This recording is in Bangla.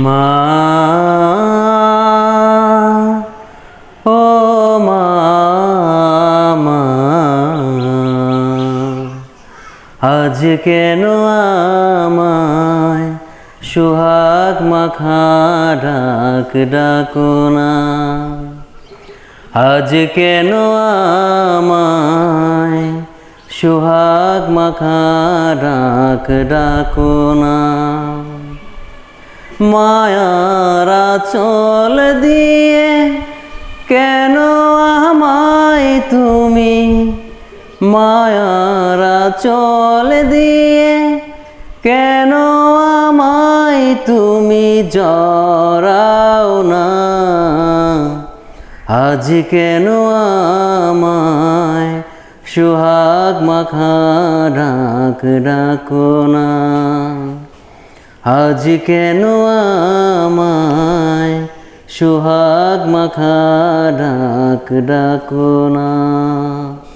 মা ও মা, মা আজ কেন আমায় সোহাগ মাখা ডাক ডাকো না, আজ কেন আমায় সোহাগ মাখা ডাক ডাকো না। মায়ার আঁচল দিয়ে কেন আমায় তুমি, মায়ার আঁচল দিয়ে কেন আমায় তুমি জড়াও না, আজ কেন আমায় সোহাগ মাখা ডাক ডাকো না, আজ কেন আমায় সোহাগ মাখা ডাক ডাকো না।